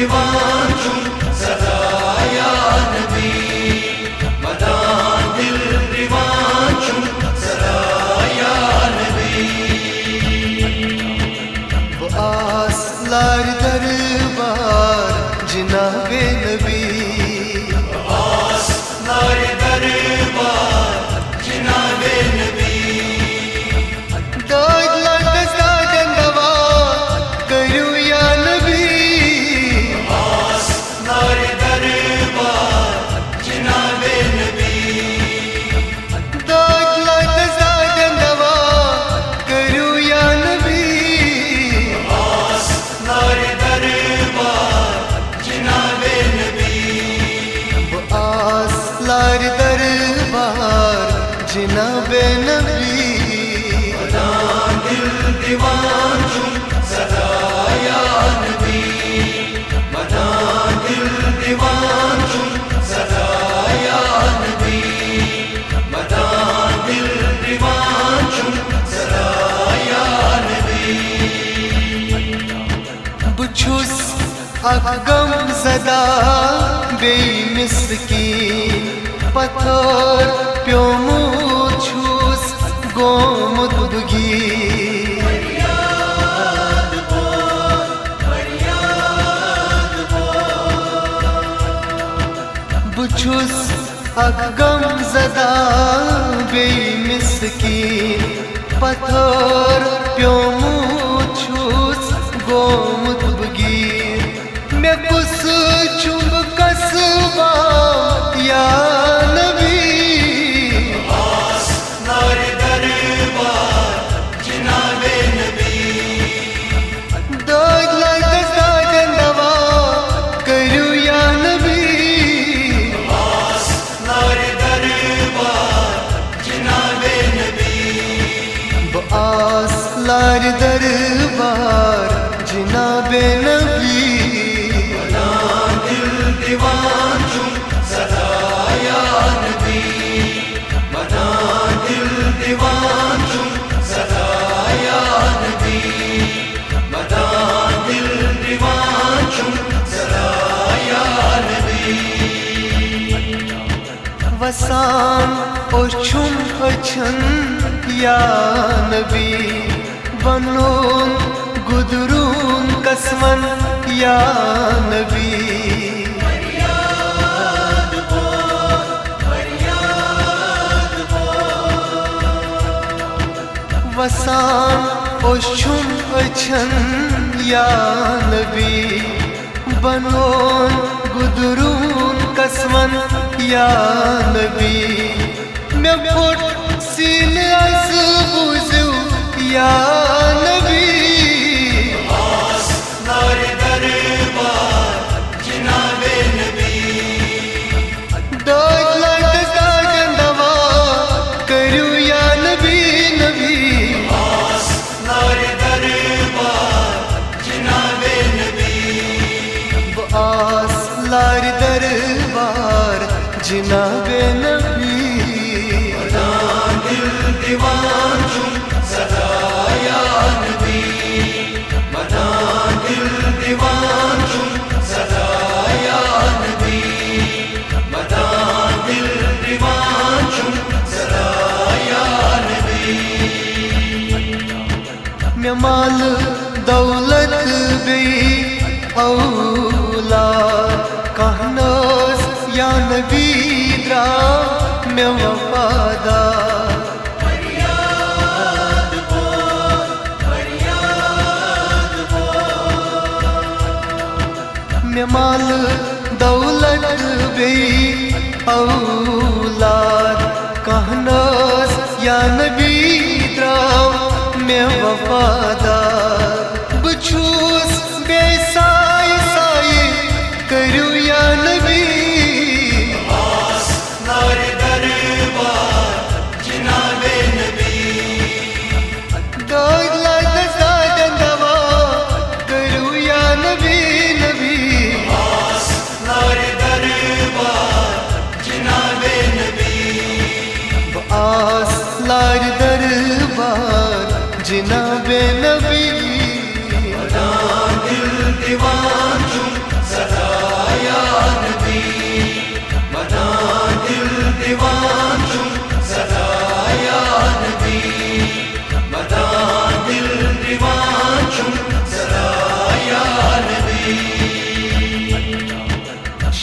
دیوان چوں صدا یا نبی مدان دل دیوان چوں صدا یا نبی وہ آسلار دربار جناب نبی آسلار دربار جناب نبی داد لردس دادن دوا کرو یا نبی آسلار دربار جناب نبی داد لردس دادن دوا کرو یا نبی آسلار دربار جناب نبی وہ آسلار دربار جناب نبی مدان دل دیوان چوں صدا یا نبی مدان دل دیوان چوں صدا یا نبی مدان دل دیوان چوں صدا یا نبی بچھس اک غم زدہ بے مسکین پتھر پیومو چھس گومت بگی بچھس اک غم زدہ بے مسکین پتھر پیومو چھس گومت بگیر میں کس چوب کسبا یا نبی آسلار دربار جناب نبی داد لردس دادن دوا کرو یا نبی آسلار دربار جناب نبی آسلار دربار جناب نبی مدان دل دیوان چوں صدا یا نبی مدان دل دیوان چوں صدا یا نبی مدان دل دیوان چوں صدا یا نبی وسان اور چھم اچھن یا نبی بنون گدرون قسمن یا نبی وسان اور چھم اچھن یا نبی بنون گدرون قسمن یا نبی میں پھٹ سین از بوزو یا نبی آسلار دربار جناب نبی داد لردس دادن دوا کرو یا نبی نبی آسلار دربار جناب نبی وہ آسلار دربار جناب نبی مدان دل دیوان چوں صدا یا نبی مدان دل دیوان چوں صدا یا نبی مدان دل دیوان چوں صدا یا نبی میں مال دولت بی اولاد کہناس یا نبی درا میں وفادار میں مال دولت بی اولاد کہناس یا نبی درا میں وفادار بچھوس بے سائی سائی کرو یا نبی آسلار دربار جناب نبی داد لردس دادن دوا کرو یا نبی نبی آسلار دربار جناب نبی آسلار دربار جناب نبی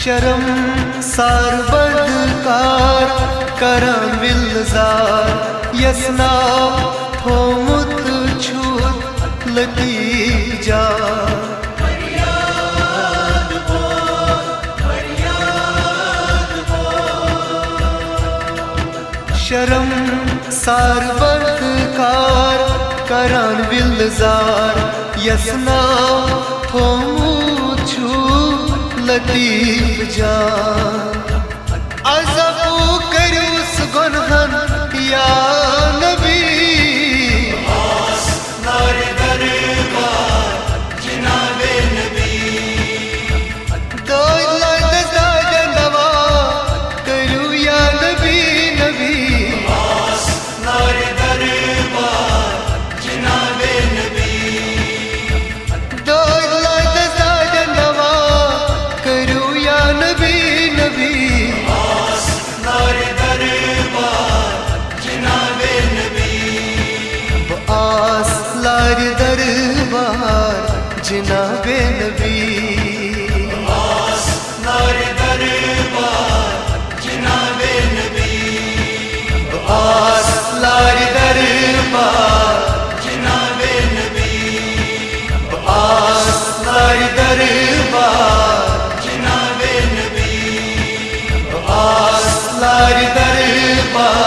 شرم سار بدکار کرم ولزار یسنا ہومت چھوت لطیف جار شرم سار بدکار کرم ولزار یسنا ہومت چھوت لطیف جان عذابو کروس گنہن یا نبی نار دربار جناب نبی دوئی لائدز دائدن دوا کرو یا نبی نبی نار دربار جناب نبی دوئی لائدز دائدن دوا کرو یا نبی نبی نار دربار جناب نبی آس لار دربار جناب نبی نار دربار جناب نبی آس لار دربار جناب نبی آس لار دربار جناب نبی آس لار دربار